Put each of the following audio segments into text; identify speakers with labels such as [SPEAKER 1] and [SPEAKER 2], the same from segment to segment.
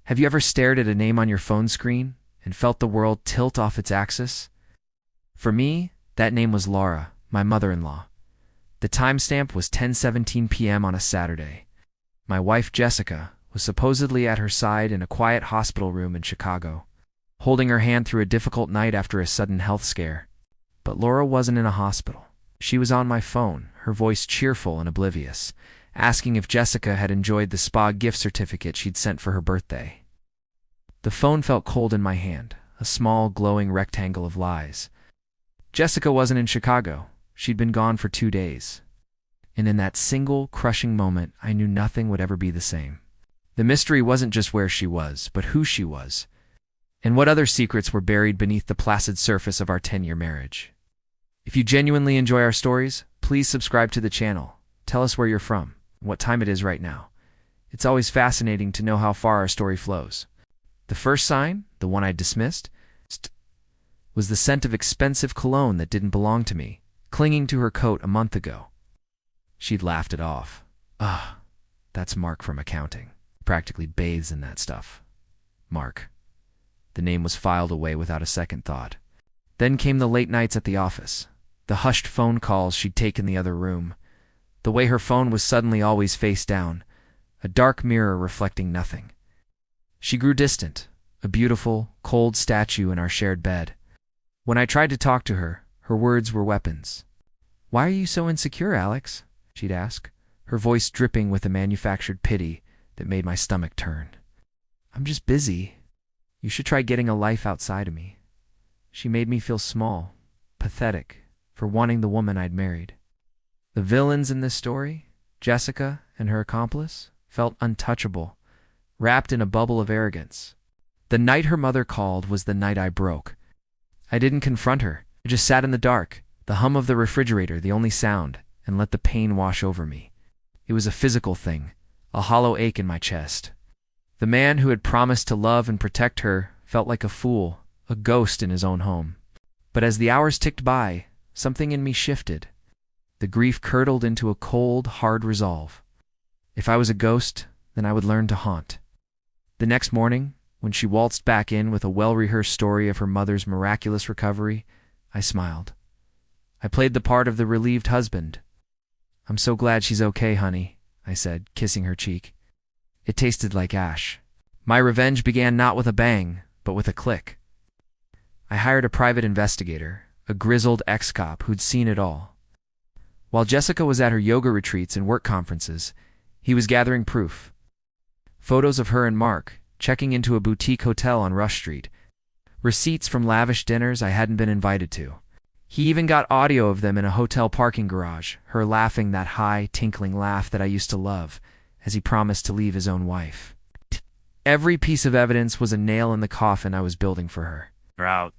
[SPEAKER 1] Have you ever stared at a name on your phone screen and felt the world tilt off its axis? For me, that name was Laura, my mother-in-law. The timestamp was 10:17 p.m. on a Saturday. My wife, Jessica, was supposedly at her side in a quiet hospital room in Chicago, holding her hand through a difficult night after a sudden health scare. But Laura wasn't in a hospital. She was on my phone, her voice cheerful and oblivious, asking if Jessica had enjoyed the spa gift certificate she'd sent for her birthday. The phone felt cold in my hand, a small, glowing rectangle of lies. Jessica wasn't in Chicago. She'd been gone for 2 days. And in that single, crushing moment, I knew nothing would ever be the same. The mystery wasn't just where she was, but who she was, and what other secrets were buried beneath the placid surface of our 10-year marriage. If you genuinely enjoy our stories, please subscribe to the channel. Tell us where you're from, what time it is right now. It's always fascinating to know how far our story flows. The first sign, the one I dismissed, was the scent of expensive cologne that didn't belong to me, clinging to her coat a month ago. She'd laughed it off. That's Mark from accounting. Practically bathes in that stuff. Mark. The name was filed away without a second thought. Then came the late nights at the office, the hushed phone calls she'd take in the other room, the way her phone was suddenly always face down, a dark mirror reflecting nothing. She grew distant, a beautiful, cold statue in our shared bed. When I tried to talk to her, her words were weapons. "Why are you so insecure, Alex?" she'd ask, her voice dripping with a manufactured pity that made my stomach turn. "I'm just busy. You should try getting a life outside of me." She made me feel small, pathetic, for wanting the woman I'd married. The villains in this story, Jessica and her accomplice, felt untouchable, wrapped in a bubble of arrogance. The night her mother called was the night I broke. I didn't confront her. I just sat in the dark, the hum of the refrigerator the only sound, and let the pain wash over me. It was a physical thing, a hollow ache in my chest. The man who had promised to love and protect her felt like a fool, a ghost in his own home. But as the hours ticked by, something in me shifted. The grief curdled into a cold, hard resolve. If I was a ghost, then I would learn to haunt. The next morning, when she waltzed back in with a well-rehearsed story of her mother's miraculous recovery, I smiled. I played the part of the relieved husband. "I'm so glad she's okay, honey," I said, kissing her cheek. It tasted like ash. My revenge began not with a bang, but with a click. I hired a private investigator, a grizzled ex-cop who'd seen it all. While Jessica was at her yoga retreats and work conferences, he was gathering proof. Photos of her and Mark, checking into a boutique hotel on Rush Street. Receipts from lavish dinners I hadn't been invited to. He even got audio of them in a hotel parking garage, her laughing that high, tinkling laugh that I used to love, as he promised to leave his own wife. Every piece of evidence was a nail in the coffin I was building for her.
[SPEAKER 2] You're out.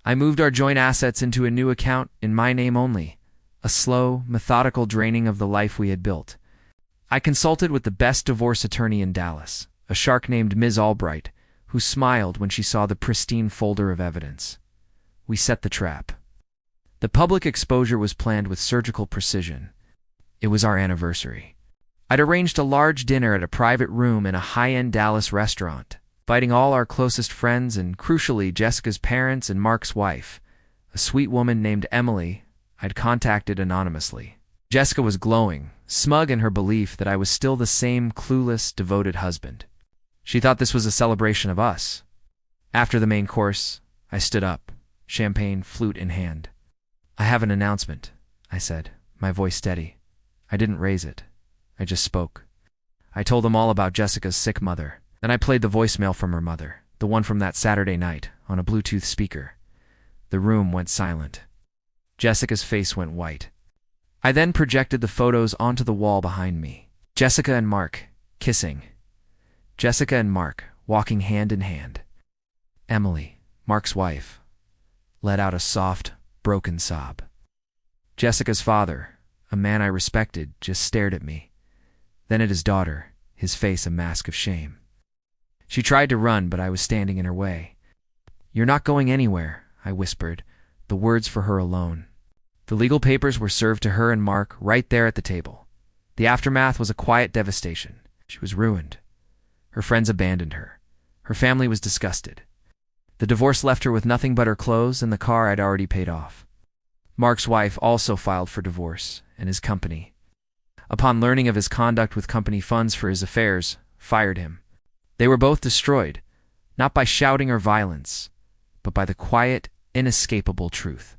[SPEAKER 1] I moved our joint assets into a new account in my name only, a slow, methodical draining of the life we had built. I consulted with the best divorce attorney in Dallas, a shark named Ms. Albright, who smiled when she saw the pristine folder of evidence. We set the trap. The public exposure was planned with surgical precision. It was our anniversary. I'd arranged a large dinner at a private room in a high-end Dallas restaurant, inviting all our closest friends and, crucially, Jessica's parents and Mark's wife, a sweet woman named Emily I'd contacted anonymously. Jessica was glowing, smug in her belief that I was still the same clueless, devoted husband. She thought this was a celebration of us. After the main course, I stood up, champagne flute in hand. "I have an announcement," I said, my voice steady. I didn't raise it. I just spoke. I told them all about Jessica's sick mother. Then I played the voicemail from her mother, the one from that Saturday night, on a Bluetooth speaker. The room went silent. Jessica's face went white. I then projected the photos onto the wall behind me. Jessica and Mark, kissing. Jessica and Mark, walking hand in hand. Emily, Mark's wife, let out a soft, broken sob. Jessica's father, a man I respected, just stared at me. Then at his daughter, his face a mask of shame. She tried to run, but I was standing in her way. "You're not going anywhere," I whispered, the words for her alone. The legal papers were served to her and Mark right there at the table. The aftermath was a quiet devastation. She was ruined. Her friends abandoned her. Her family was disgusted. The divorce left her with nothing but her clothes and the car I'd already paid off. Mark's wife also filed for divorce, and his company, upon learning of his conduct with company funds for his affairs, fired him. They were both destroyed, not by shouting or violence, but by the quiet, inescapable truth.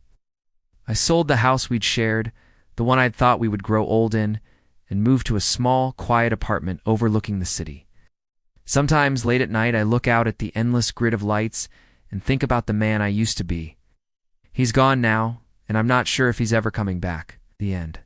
[SPEAKER 1] I sold the house we'd shared, the one I'd thought we would grow old in, and moved to a small, quiet apartment overlooking the city. Sometimes late at night I look out at the endless grid of lights and think about the man I used to be. He's gone now, and I'm not sure if he's ever coming back. The end.